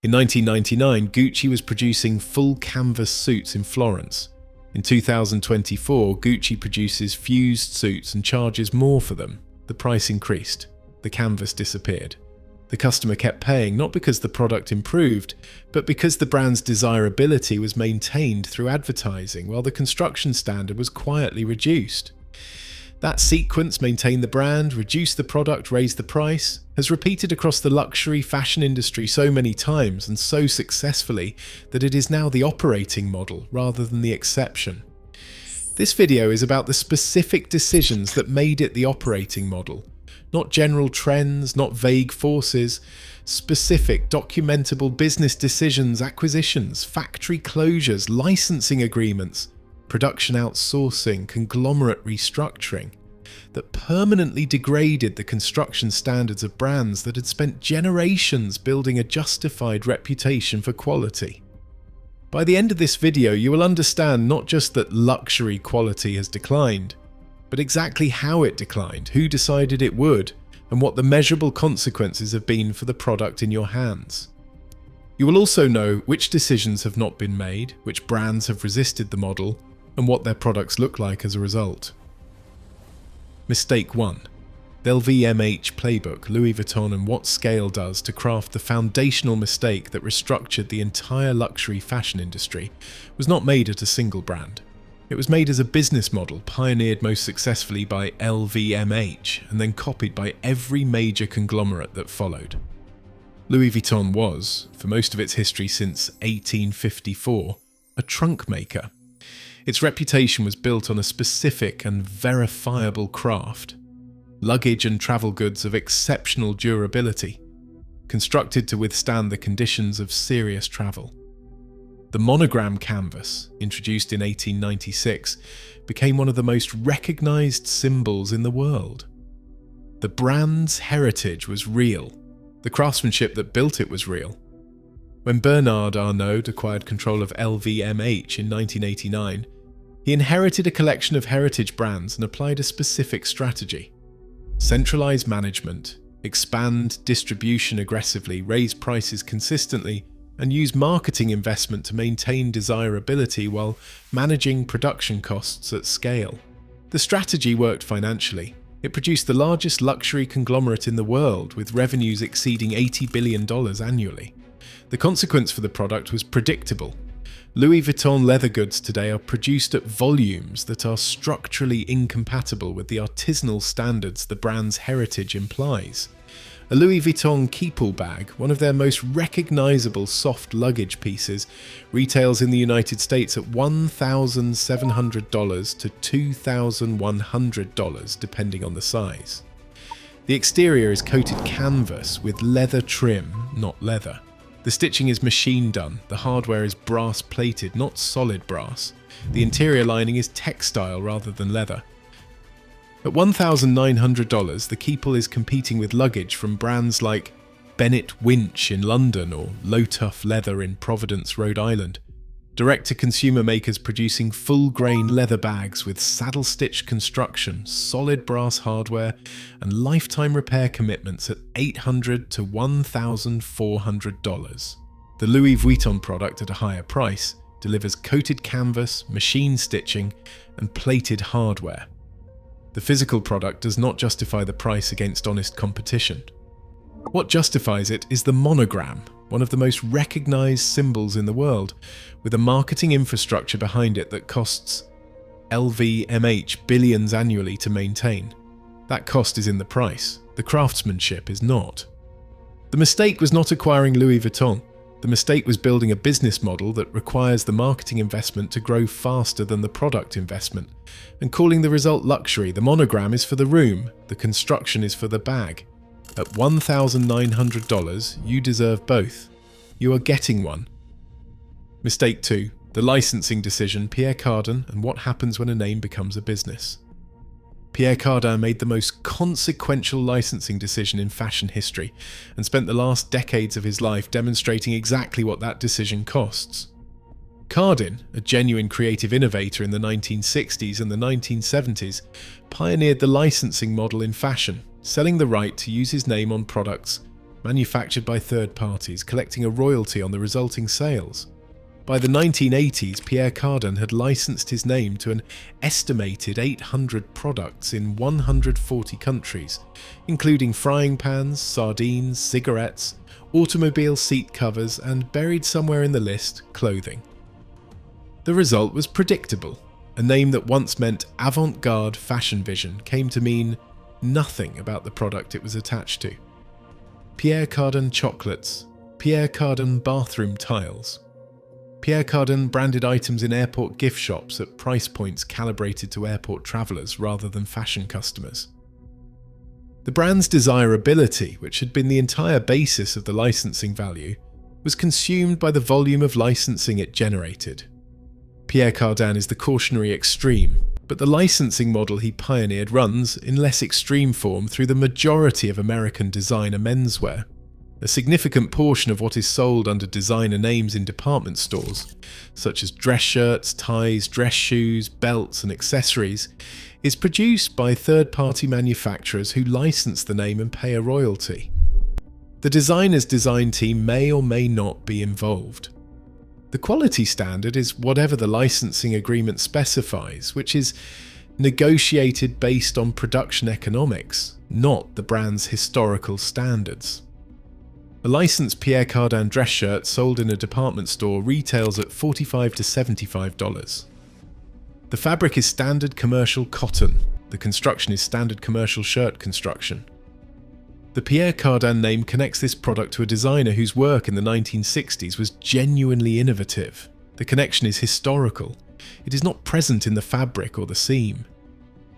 In 1999, Gucci was producing full canvas suits in Florence. In 2024, Gucci produces fused suits and charges more for them. The price increased. The canvas disappeared. The customer kept paying not because the product improved, but because the brand's desirability was maintained through advertising while the construction standard was quietly reduced. That sequence, maintain the brand, reduce the product, raise the price, has repeated across the luxury fashion industry so many times and so successfully that it is now the operating model rather than the exception. This video is about the specific decisions that made it the operating model. Not general trends, not vague forces, specific documentable business decisions, acquisitions, factory closures, licensing agreements, production outsourcing, conglomerate restructuring, that permanently degraded the construction standards of brands that had spent generations building a justified reputation for quality. By the end of this video, you will understand not just that luxury quality has declined, but exactly how it declined, who decided it would, and what the measurable consequences have been for the product in your hands. You will also know which decisions have not been made, which brands have resisted the model, and what their products look like as a result. Mistake 1. The LVMH playbook, Louis Vuitton, and what scale does to craft the foundational mistake that restructured the entire luxury fashion industry was not made at a single brand. It was made as a business model pioneered most successfully by LVMH and then copied by every major conglomerate that followed. Louis Vuitton was, for most of its history since 1854, a trunk maker. Its reputation was built on a specific and verifiable craft. Luggage and travel goods of exceptional durability, constructed to withstand the conditions of serious travel. The monogram canvas, introduced in 1896, became one of the most recognized symbols in the world. The brand's heritage was real. The craftsmanship that built it was real. When Bernard Arnault acquired control of LVMH in 1989, he inherited a collection of heritage brands and applied a specific strategy. Centralize management, expand distribution aggressively, raise prices consistently, and use marketing investment to maintain desirability while managing production costs at scale. The strategy worked financially. It produced the largest luxury conglomerate in the world, with revenues exceeding $80 billion annually. The consequence for the product was predictable. Louis Vuitton leather goods today are produced at volumes that are structurally incompatible with the artisanal standards the brand's heritage implies. A Louis Vuitton Keepall bag, one of their most recognizable soft luggage pieces, retails in the United States at $1,700 to $2,100 depending on the size. The exterior is coated canvas with leather trim, not leather. The stitching is machine done, the hardware is brass plated, not solid brass. The interior lining is textile rather than leather. At $1,900, the Keepall is competing with luggage from brands like Bennett Winch in London or Low Tough Leather in Providence, Rhode Island. Direct-to-consumer makers producing full-grain leather bags with saddle-stitch construction, solid brass hardware, and lifetime repair commitments at $800 to $1,400. The Louis Vuitton product at a higher price delivers coated canvas, machine stitching, and plated hardware. The physical product does not justify the price against honest competition. What justifies it is the monogram, one of the most recognized symbols in the world, with a marketing infrastructure behind it that costs LVMH billions annually to maintain. That cost is in the price. The craftsmanship is not. The mistake was not acquiring Louis Vuitton. The mistake was building a business model that requires the marketing investment to grow faster than the product investment, and calling the result luxury. The monogram is for the room, the construction is for the bag. At $1,900, you deserve both. You are getting one. Mistake 2. The licensing decision, Pierre Cardin, and what happens when a name becomes a business. Pierre Cardin made the most consequential licensing decision in fashion history and spent the last decades of his life demonstrating exactly what that decision costs. Cardin, a genuine creative innovator in the 1960s and the 1970s, pioneered the licensing model in fashion, selling the right to use his name on products manufactured by third parties, collecting a royalty on the resulting sales. By the 1980s, Pierre Cardin had licensed his name to an estimated 800 products in 140 countries, including frying pans, sardines, cigarettes, automobile seat covers, and buried somewhere in the list, clothing. The result was predictable. A name that once meant avant-garde fashion vision came to mean nothing about the product it was attached to. Pierre Cardin chocolates, Pierre Cardin bathroom tiles. Pierre Cardin branded items in airport gift shops at price points calibrated to airport travellers rather than fashion customers. The brand's desirability, which had been the entire basis of the licensing value, was consumed by the volume of licensing it generated. Pierre Cardin is the cautionary extreme, but the licensing model he pioneered runs, in less extreme form, through the majority of American designer menswear. A significant portion of what is sold under designer names in department stores, such as dress shirts, ties, dress shoes, belts, and accessories, is produced by third-party manufacturers who license the name and pay a royalty. The designer's design team may or may not be involved. The quality standard is whatever the licensing agreement specifies, which is negotiated based on production economics, not the brand's historical standards. A licensed Pierre Cardin dress shirt sold in a department store retails at $45 to $75. The fabric is standard commercial cotton. The construction is standard commercial shirt construction. The Pierre Cardin name connects this product to a designer whose work in the 1960s was genuinely innovative. The connection is historical. It is not present in the fabric or the seam.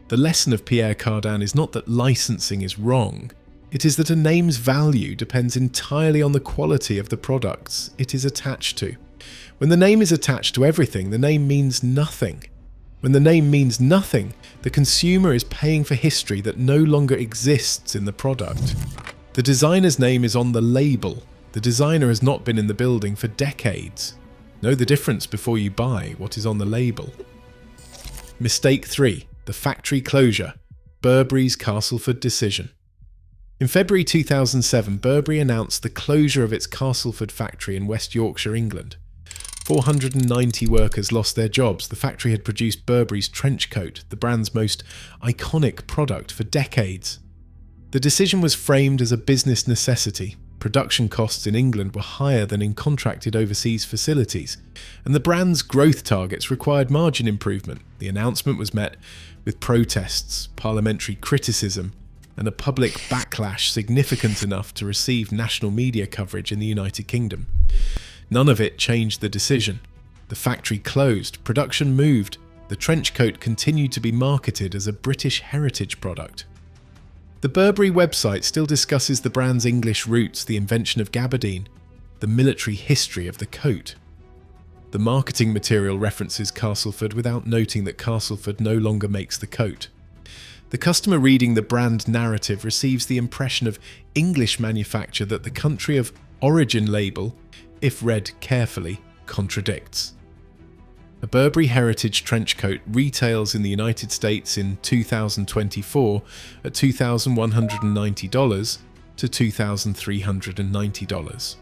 The lesson of Pierre Cardin is not that licensing is wrong. It is that a name's value depends entirely on the quality of the products it is attached to. When the name is attached to everything, the name means nothing. When the name means nothing, the consumer is paying for history that no longer exists in the product. The designer's name is on the label. The designer has not been in the building for decades. Know the difference before you buy what is on the label. Mistake 3. The factory closure. Burberry's Castleford decision. In February 2007, Burberry announced the closure of its Castleford factory in West Yorkshire, England. 490 workers lost their jobs. The factory had produced Burberry's trench coat, the brand's most iconic product, for decades. The decision was framed as a business necessity. Production costs in England were higher than in contracted overseas facilities, and the brand's growth targets required margin improvement. The announcement was met with protests, parliamentary criticism, and a public backlash significant enough to receive national media coverage in the United Kingdom. None of it changed the decision. The factory closed, production moved, the trench coat continued to be marketed as a British heritage product. The Burberry website still discusses the brand's English roots, the invention of gabardine, the military history of the coat. The marketing material references Castleford without noting that Castleford no longer makes the coat. The customer reading the brand narrative receives the impression of English manufacture that the country of origin label, if read carefully, contradicts. A Burberry heritage trench coat retails in the United States in 2024 at $2,190 to $2,390.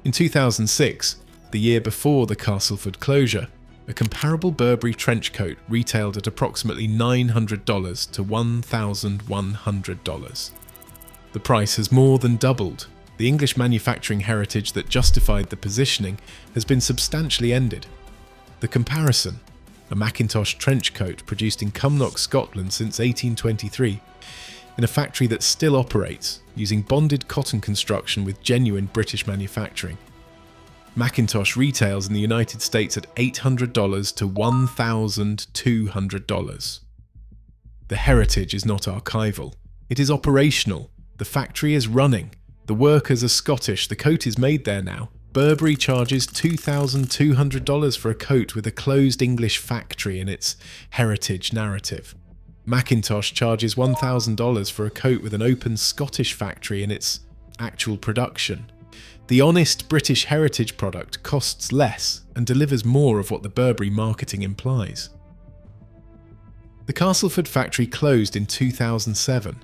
In 2006, the year before the Castleford closure, a comparable Burberry trench coat retailed at approximately $900 to $1,100. The price has more than doubled. The English manufacturing heritage that justified the positioning has been substantially ended. The comparison, a Macintosh trench coat produced in Cumnock, Scotland since 1823, in a factory that still operates, using bonded cotton construction with genuine British manufacturing. Macintosh retails in the United States at $800 to $1,200. The heritage is not archival. It is operational. The factory is running. The workers are Scottish. The coat is made there now. Burberry charges $2,200 for a coat with a closed English factory in its heritage narrative. Macintosh charges $1,000 for a coat with an open Scottish factory in its actual production. The honest British heritage product costs less and delivers more of what the Burberry marketing implies. The Castleford factory closed in 2007.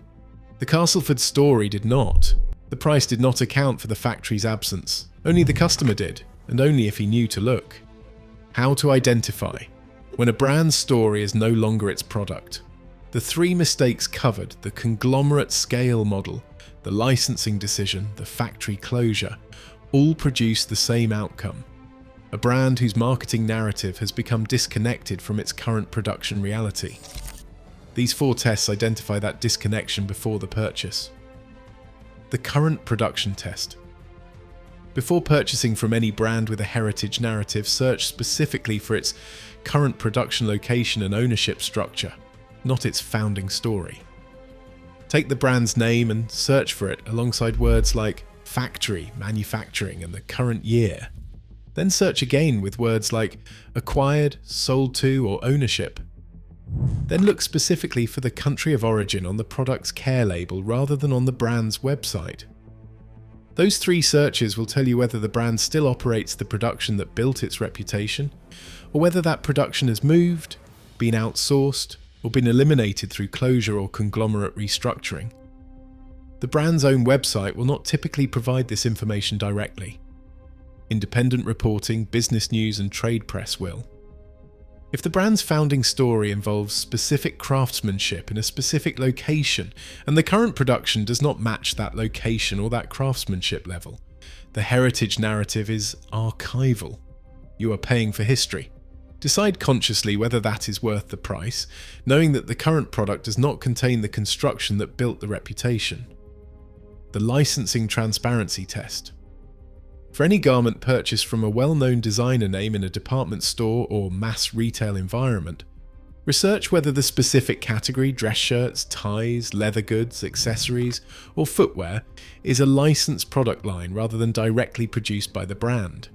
The Castleford story did not. The price did not account for the factory's absence. Only the customer did, and only if he knew to look. How to identify when a brand's story is no longer its product. The three mistakes covered, the conglomerate scale model, the licensing decision, the factory closure, all produce the same outcome. A brand whose marketing narrative has become disconnected from its current production reality. These 4 tests identify that disconnection before the purchase. The current production test. Before purchasing from any brand with a heritage narrative, search specifically for its current production location and ownership structure, not its founding story. Take the brand's name and search for it alongside words like factory, manufacturing, and the current year. Then search again with words like acquired, sold to, or ownership. Then look specifically for the country of origin on the product's care label rather than on the brand's website. Those 3 searches will tell you whether the brand still operates the production that built its reputation, or whether that production has moved, been outsourced, or been eliminated through closure or conglomerate restructuring. The brand's own website will not typically provide this information directly. Independent reporting, business news, and trade press will. If the brand's founding story involves specific craftsmanship in a specific location, and the current production does not match that location or that craftsmanship level, the heritage narrative is archival. You are paying for history. Decide consciously whether that is worth the price, knowing that the current product does not contain the construction that built the reputation. The licensing transparency test. For any garment purchased from a well-known designer name in a department store or mass retail environment, research whether the specific category, dress shirts, ties, leather goods, accessories, or footwear, is a licensed product line rather than directly produced by the brand.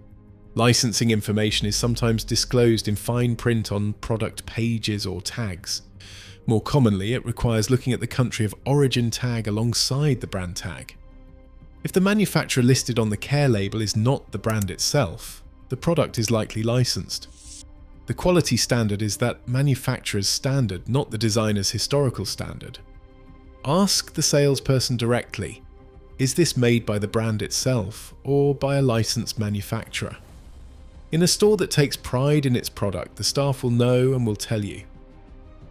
Licensing information is sometimes disclosed in fine print on product pages or tags. More commonly, it requires looking at the country of origin tag alongside the brand tag. If the manufacturer listed on the care label is not the brand itself, the product is likely licensed. The quality standard is that manufacturer's standard, not the designer's historical standard. Ask the salesperson directly, is this made by the brand itself or by a licensed manufacturer? In a store that takes pride in its product, the staff will know and will tell you.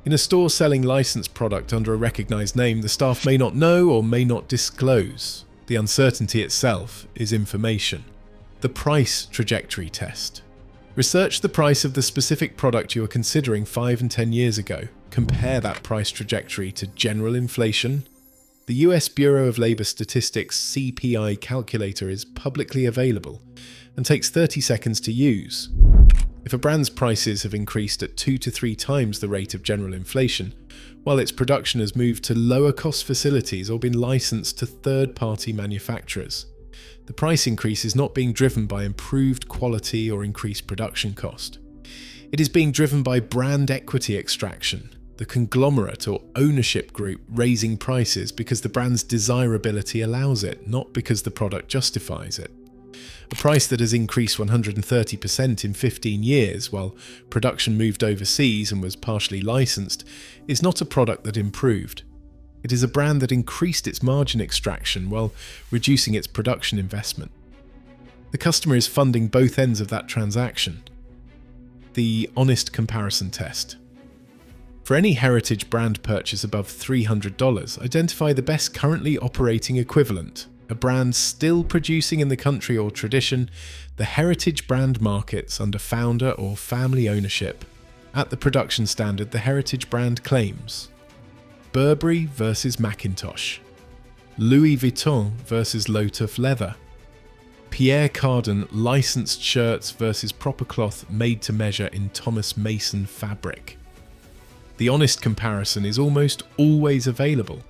In a store selling licensed product under a recognized name, the staff may not know or may not disclose. The uncertainty itself is information. The price trajectory test. Research the price of the specific product you are considering 5 and 10 years ago. Compare that price trajectory to general inflation. The US Bureau of Labor Statistics CPI calculator is publicly available and takes 30 seconds to use. If a brand's prices have increased at 2 to 3 times the rate of general inflation, while its production has moved to lower-cost facilities or been licensed to third-party manufacturers, the price increase is not being driven by improved quality or increased production cost. It is being driven by brand equity extraction, the conglomerate or ownership group raising prices because the brand's desirability allows it, not because the product justifies it. A price that has increased 130% in 15 years while production moved overseas and was partially licensed is not a product that improved. It is a brand that increased its margin extraction while reducing its production investment. The customer is funding both ends of that transaction. The honest comparison test. For any heritage brand purchase above $300, identify the best currently operating equivalent. A brand still producing in the country or tradition, the heritage brand markets under founder or family ownership. At the production standard, the heritage brand claims. Burberry versus Macintosh. Louis Vuitton versus Lotus Leather. Pierre Cardin licensed shirts versus proper cloth made to measure in Thomas Mason fabric. The honest comparison is almost always available.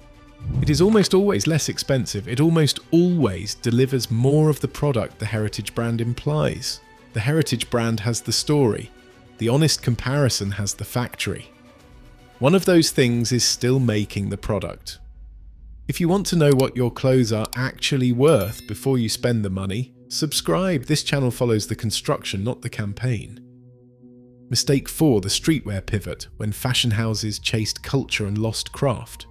It is almost always less expensive. It almost always delivers more of the product the heritage brand implies. The heritage brand has the story. The honest comparison has the factory. One of those things is still making the product. If you want to know what your clothes are actually worth before you spend the money, subscribe. This channel follows the construction, not the campaign. Mistake 4, the streetwear pivot, when fashion houses chased culture and lost craft.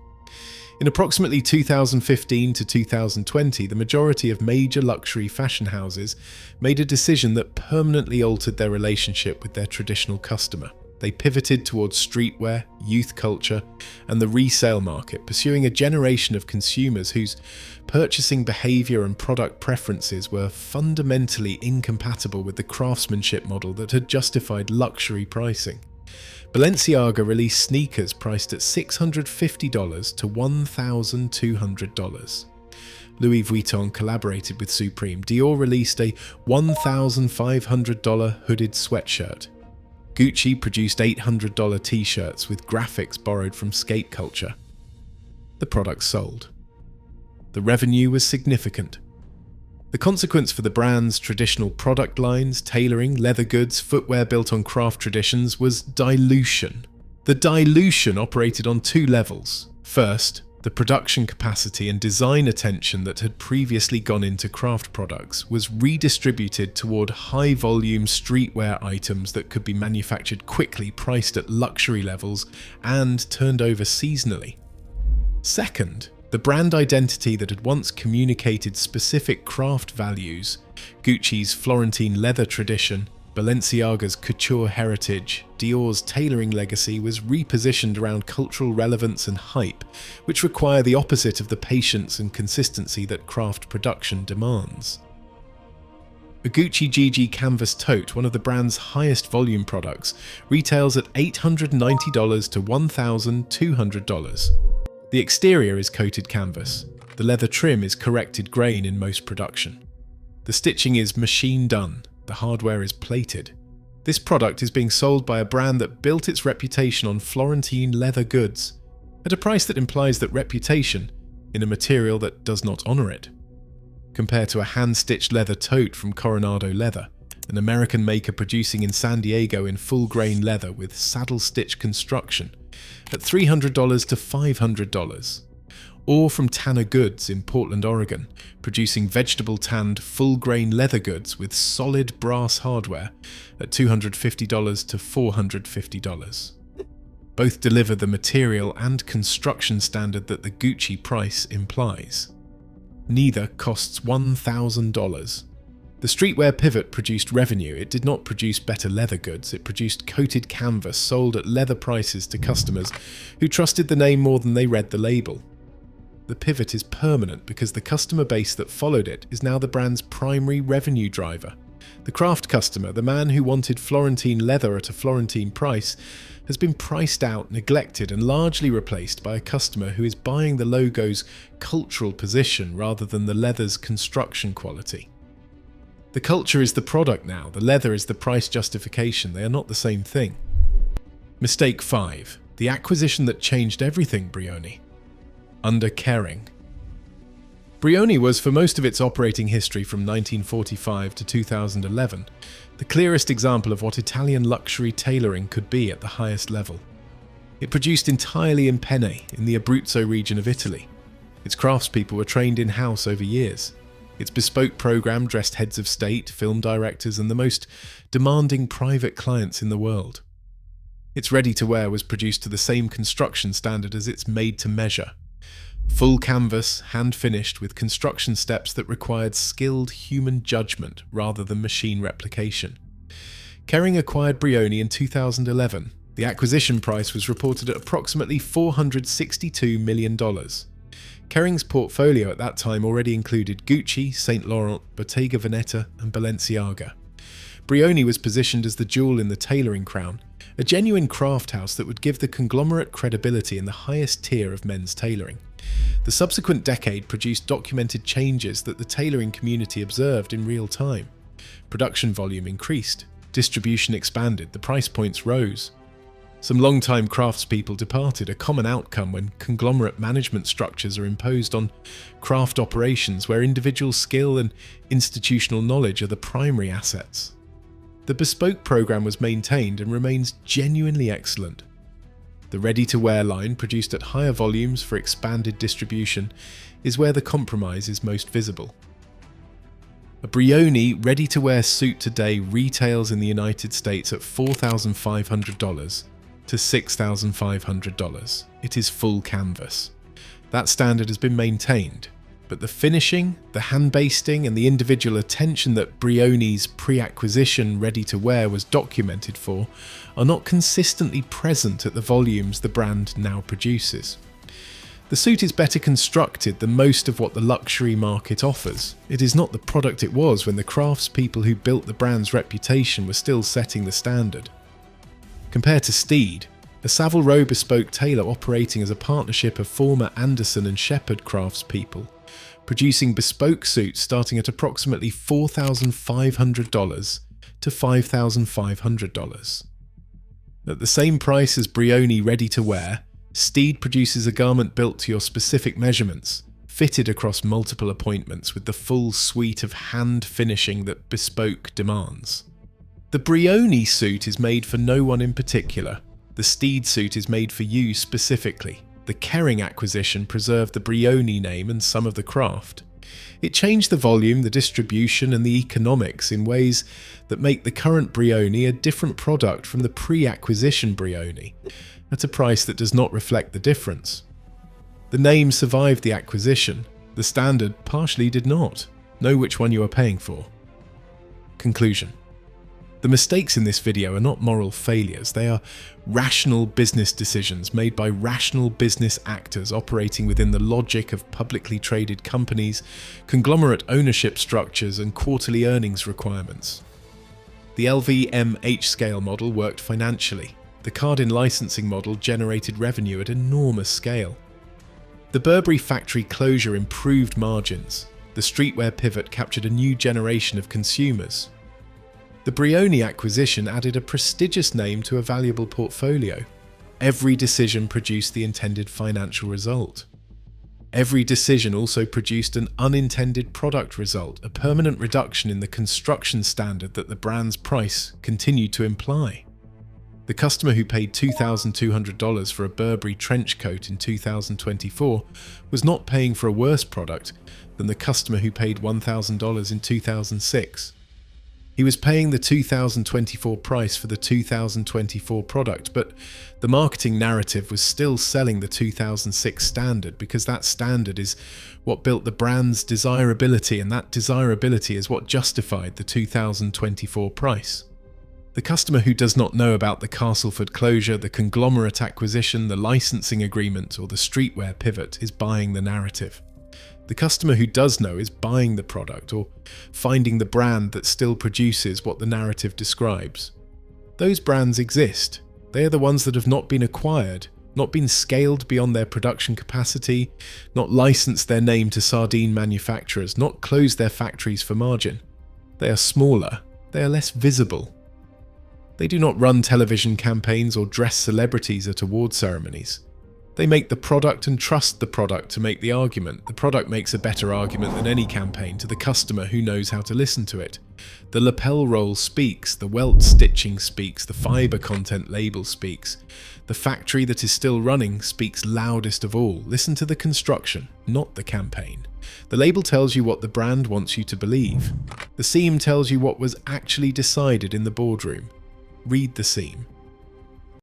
In approximately 2015 to 2020, the majority of major luxury fashion houses made a decision that permanently altered their relationship with their traditional customer. They pivoted towards streetwear, youth culture, and the resale market, pursuing a generation of consumers whose purchasing behavior and product preferences were fundamentally incompatible with the craftsmanship model that had justified luxury pricing. Balenciaga released sneakers priced at $650 to $1,200. Louis Vuitton collaborated with Supreme. Dior released a $1,500 hooded sweatshirt. Gucci produced $800 t-shirts with graphics borrowed from skate culture. The products sold. The revenue was significant. The consequence for the brand's traditional product lines, tailoring, leather goods, footwear built on craft traditions, was dilution. The dilution operated on two levels. First, the production capacity and design attention that had previously gone into craft products was redistributed toward high-volume streetwear items that could be manufactured quickly, priced at luxury levels, and turned over seasonally. Second, the brand identity that had once communicated specific craft values, Gucci's Florentine leather tradition, Balenciaga's couture heritage, Dior's tailoring legacy, was repositioned around cultural relevance and hype, which require the opposite of the patience and consistency that craft production demands. A Gucci GG canvas tote, one of the brand's highest volume products, retails at $890 to $1,200. The exterior is coated canvas. The leather trim is corrected grain in most production. The stitching is machine done. The hardware is plated. This product is being sold by a brand that built its reputation on Florentine leather goods, at a price that implies that reputation in a material that does not honour it. Compared to a hand-stitched leather tote from Coronado Leather, an American maker producing in San Diego in full-grain leather with saddle-stitch construction, at $300 to $500. Or from Tanner Goods in Portland, Oregon, producing vegetable-tanned, full-grain leather goods with solid brass hardware at $250 to $450. Both deliver the material and construction standard that the Gucci price implies. Neither costs $1,000. The streetwear pivot produced revenue. It did not produce better leather goods. It produced coated canvas sold at leather prices to customers who trusted the name more than they read the label. The pivot is permanent because the customer base that followed it is now the brand's primary revenue driver. The craft customer, the man who wanted Florentine leather at a Florentine price, has been priced out, neglected, and largely replaced by a customer who is buying the logo's cultural position rather than the leather's construction quality. The culture is the product now, the leather is the price justification. They are not the same thing. Mistake 5. The acquisition that changed everything, Brioni. Under Kering. Brioni was, for most of its operating history from 1945 to 2011, the clearest example of what Italian luxury tailoring could be at the highest level. It produced entirely in penne in the Abruzzo region of Italy. Its craftspeople were trained in-house over years. Its bespoke program dressed heads of state, film directors, and the most demanding private clients in the world. Its ready-to-wear was produced to the same construction standard as its made-to-measure. Full canvas, hand-finished, with construction steps that required skilled human judgment rather than machine replication. Kering acquired Brioni in 2011. The acquisition price was reported at approximately $462 million. Kering's portfolio at that time already included Gucci, Saint Laurent, Bottega Veneta, and Balenciaga. Brioni was positioned as the jewel in the tailoring crown, a genuine craft house that would give the conglomerate credibility in the highest tier of men's tailoring. The subsequent decade produced documented changes that the tailoring community observed in real time. Production volume increased, distribution expanded, the price points rose. Some long-time craftspeople departed, a common outcome when conglomerate management structures are imposed on craft operations where individual skill and institutional knowledge are the primary assets. The bespoke program was maintained and remains genuinely excellent. The ready-to-wear line, produced at higher volumes for expanded distribution, is where the compromise is most visible. A Brioni ready-to-wear suit today retails in the United States at $4,500 to $6,500. It is full canvas. That standard has been maintained, but the finishing, the hand-basting and the individual attention that Brioni's pre-acquisition ready-to-wear was documented for are not consistently present at the volumes the brand now produces. The suit is better constructed than most of what the luxury market offers. It is not the product it was when the craftspeople who built the brand's reputation were still setting the standard. Compared to Steed, a Savile Row bespoke tailor operating as a partnership of former Anderson and Shepherd craftspeople, producing bespoke suits starting at approximately $4,500 to $5,500. At the same price as Brioni ready-to-wear, Steed produces a garment built to your specific measurements, fitted across multiple appointments with the full suite of hand finishing that bespoke demands. The Brioni suit is made for no one in particular. The Steed suit is made for you specifically. The Kering acquisition preserved the Brioni name and some of the craft. It changed the volume, the distribution and the economics in ways that make the current Brioni a different product from the pre-acquisition Brioni, at a price that does not reflect the difference. The name survived the acquisition. The standard partially did not. Know which one you are paying for. Conclusion. The mistakes in this video are not moral failures, they are rational business decisions made by rational business actors operating within the logic of publicly traded companies, conglomerate ownership structures and quarterly earnings requirements. The LVMH scale model worked financially. The Cardin licensing model generated revenue at enormous scale. The Burberry factory closure improved margins. The streetwear pivot captured a new generation of consumers. The Brioni acquisition added a prestigious name to a valuable portfolio. Every decision produced the intended financial result. Every decision also produced an unintended product result, a permanent reduction in the construction standard that the brand's price continued to imply. The customer who paid $2,200 for a Burberry trench coat in 2024 was not paying for a worse product than the customer who paid $1,000 in 2006. He was paying the 2024 price for the 2024 product, but the marketing narrative was still selling the 2006 standard because that standard is what built the brand's desirability, and that desirability is what justified the 2024 price. The customer who does not know about the Castleford closure, the conglomerate acquisition, the licensing agreement, or the streetwear pivot is buying the narrative. The customer who does know is buying the product or finding the brand that still produces what the narrative describes. Those brands exist. They are the ones that have not been acquired, not been scaled beyond their production capacity, not licensed their name to sardine manufacturers, not closed their factories for margin. They are smaller. They are less visible. They do not run television campaigns or dress celebrities at award ceremonies. They make the product and trust the product to make the argument. The product makes a better argument than any campaign to the customer who knows how to listen to it. The lapel roll speaks, the welt stitching speaks, the fibre content label speaks. The factory that is still running speaks loudest of all. Listen to the construction, not the campaign. The label tells you what the brand wants you to believe. The seam tells you what was actually decided in the boardroom. Read the seam.